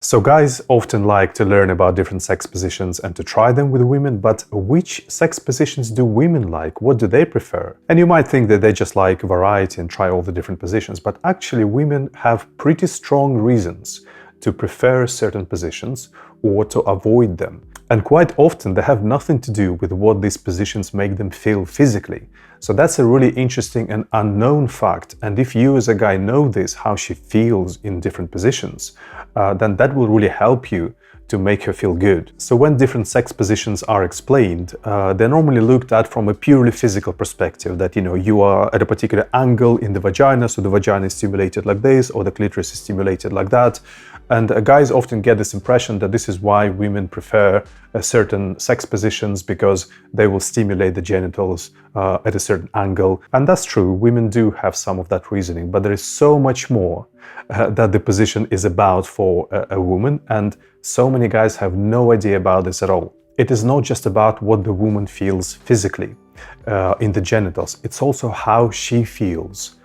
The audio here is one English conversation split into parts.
So guys often like to learn about different sex positions and to try them with women, but which sex positions do women like? What do they prefer? And you might think that they just like variety and try all the different positions, but actually women have pretty strong reasons to prefer certain positions or to avoid them. And quite often they have nothing to do with what these positions make them feel physically. So that's a really interesting and unknown fact. And if you as a guy know this, how she feels in different positions, then that will really help you to make her feel good. So when different sex positions are explained, they're normally looked at from a purely physical perspective, that you are at a particular angle in the vagina, so the vagina is stimulated like this, or the clitoris is stimulated like that. And guys often get this impression that this is why women prefer certain sex positions, because they will stimulate the genitals at a certain angle. And that's true, women do have some of that reasoning, but there is so much more that the position is about for a woman, and so many guys have no idea about this at all. It is not just about what the woman feels physically in the genitals, it's also how she feels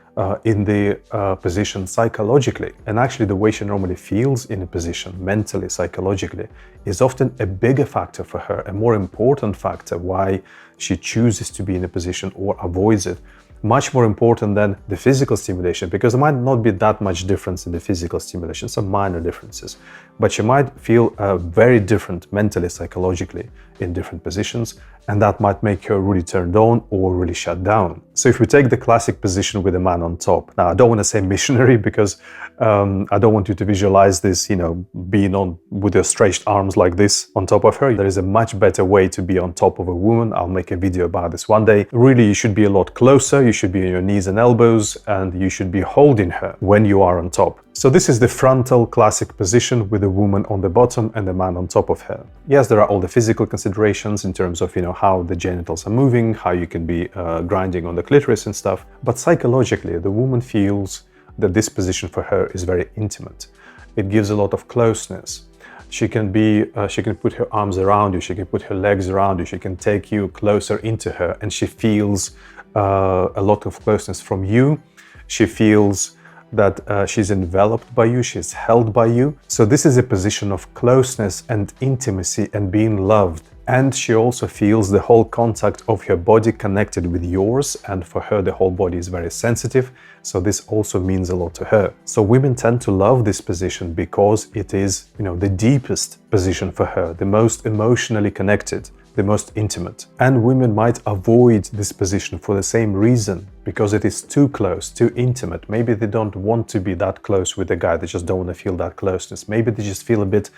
in the position psychologically. And actually the way she normally feels in a position mentally, psychologically, is often a bigger factor for her, a more important factor why she chooses to be in a position or avoids it. Much more important than the physical stimulation, because there might not be that much difference in the physical stimulation, some minor differences, but you might feel very different mentally, psychologically in different positions, and that might make her really turned on or really shut down. So if we take the classic position with a man on top, now I don't want to say missionary, because I don't want you to visualize this, being on with your stretched arms like this on top of her. There is a much better way to be on top of a woman. I'll make a video about this one day. Really, you should be a lot closer. You should be on your knees and elbows, and you should be holding her when you are on top. So this is the frontal classic position with the woman on the bottom and the man on top of her. Yes, there are all the physical considerations in terms of, how the genitals are moving, how you can be grinding on the clitoris and stuff. But psychologically, the woman feels that this position for her is very intimate. It gives a lot of closeness. She can put her arms around you, she can put her legs around you, she can take you closer into her, and she feels a lot of closeness from you. She feels that she's enveloped by you, she's held by you. So this is a position of closeness and intimacy and being loved. And she also feels the whole contact of her body connected with yours, and for her the whole body is very sensitive, so this also means a lot to her. So women tend to love this position because it is, the deepest position for her, the most emotionally connected, the most intimate. And women might avoid this position for the same reason, because it is too close, too intimate. Maybe they don't want to be that close with the guy, they just don't want to feel that closeness. Maybe they just feel a bit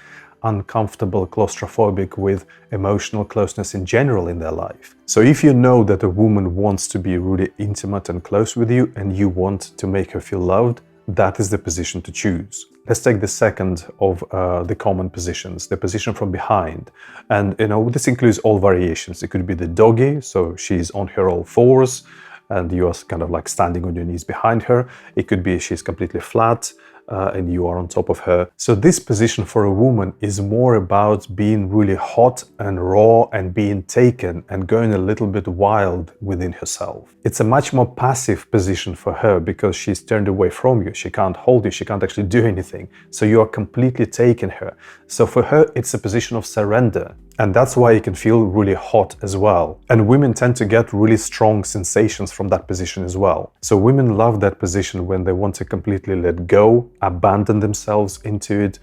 uncomfortable, claustrophobic with emotional closeness in general in their life. So if you know that a woman wants to be really intimate and close with you, and you want to make her feel loved, that is the position to choose. Let's take the second of the common positions, the position from behind. And this includes all variations. It could be the doggy, so she's on her all fours and you are kind of like standing on your knees behind her. It could be she's completely flat and you are on top of her. So this position for a woman is more about being really hot and raw and being taken and going a little bit wild within herself. It's a much more passive position for her, because she's turned away from you. She can't hold you, she can't actually do anything. So you are completely taking her. So for her, it's a position of surrender. And that's why you can feel really hot as well. And women tend to get really strong sensations from that position as well. So women love that position when they want to completely let go, abandon themselves into it,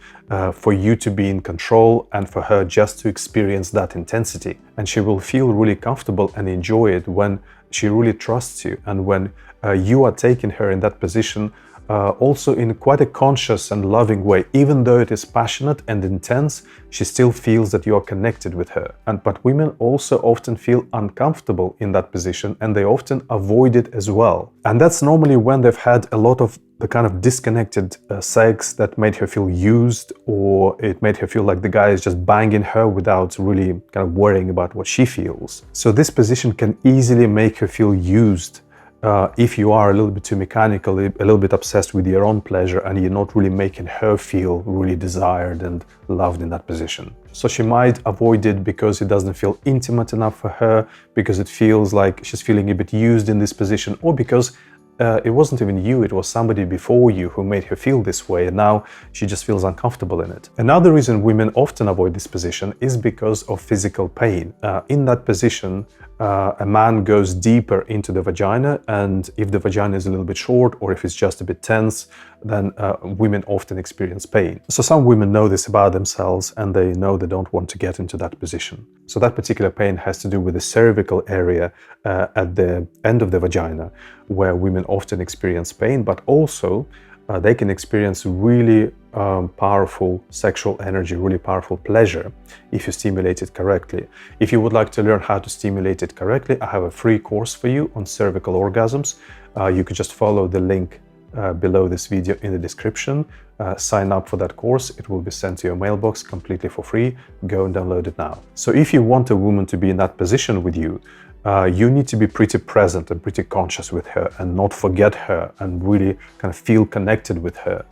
for you to be in control and for her just to experience that intensity. And she will feel really comfortable and enjoy it when she really trusts you, and when you are taking her in that position also in quite a conscious and loving way. Even though it is passionate and intense, she still feels that you are connected with her. But women also often feel uncomfortable in that position, and they often avoid it as well. And that's normally when they've had a lot of the kind of disconnected sex that made her feel used, or it made her feel like the guy is just banging her without really kind of worrying about what she feels. So this position can easily make her feel used. If you are a little bit too mechanical, a little bit obsessed with your own pleasure, and you're not really making her feel really desired and loved in that position. So she might avoid it because it doesn't feel intimate enough for her, because it feels like she's feeling a bit used in this position, or because it wasn't even you, it was somebody before you who made her feel this way, and now she just feels uncomfortable in it. Another reason women often avoid this position is because of physical pain. In that position, a man goes deeper into the vagina, and if the vagina is a little bit short or if it's just a bit tense, then women often experience pain. So some women know this about themselves, and they know they don't want to get into that position. So that particular pain has to do with the cervical area at the end of the vagina, where women often experience pain, but also they can experience really powerful sexual energy, really powerful pleasure if you stimulate it correctly. If you would like to learn how to stimulate it correctly, I have a free course for you on cervical orgasms. You could just follow the link below this video in the description. Sign up for that course. It will be sent to your mailbox completely for free. Go and download it now. So if you want a woman to be in that position with you, you need to be pretty present and pretty conscious with her and not forget her and really kind of feel connected with her.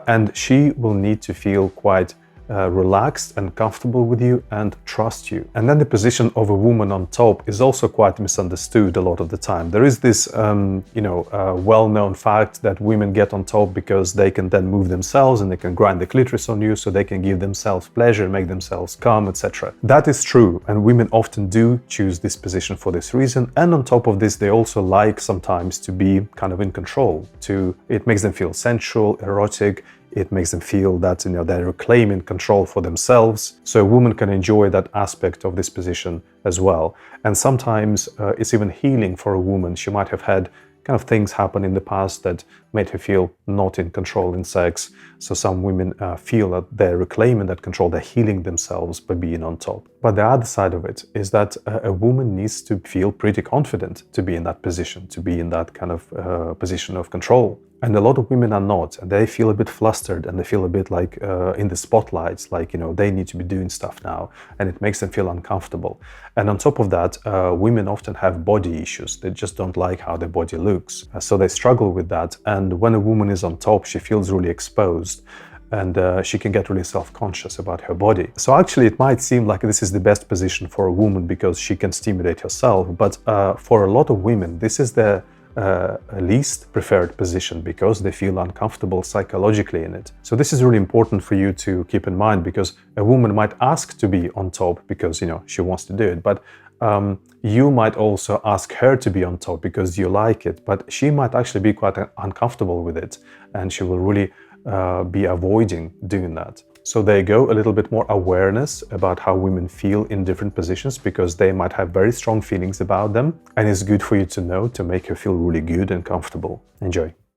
And she will need to feel quite relaxed and comfortable with you and trust you. And then the position of a woman on top is also quite misunderstood a lot of the time. There is this, well-known fact that women get on top because they can then move themselves and they can grind the clitoris on you, so they can give themselves pleasure, make themselves come, etc. That is true, and women often do choose this position for this reason. And on top of this, they also like sometimes to be kind of in control. It makes them feel sensual, erotic. It makes them feel that they're reclaiming control for themselves. So a woman can enjoy that aspect of this position as well. And sometimes it's even healing for a woman. She might have had kind of things happen in the past that made her feel not in control in sex. So some women feel that they're reclaiming that control, they're healing themselves by being on top. But the other side of it is that a woman needs to feel pretty confident to be in that position, to be in that kind of position of control. And a lot of women are not, and they feel a bit flustered and they feel a bit like in the spotlights, like, they need to be doing stuff now, and it makes them feel uncomfortable. And on top of that, women often have body issues. They just don't like how their body looks. So they struggle with that. And when a woman is on top, she feels really exposed, and she can get really self-conscious about her body. So actually it might seem like this is the best position for a woman because she can stimulate herself, but for a lot of women, this is the least preferred position because they feel uncomfortable psychologically in it. So this is really important for you to keep in mind, because a woman might ask to be on top because she wants to do it, but you might also ask her to be on top because you like it, but she might actually be quite uncomfortable with it, and she will really be avoiding doing that. So there you go, a little bit more awareness about how women feel in different positions, because they might have very strong feelings about them, and it's good for you to know to make her feel really good and comfortable. Enjoy.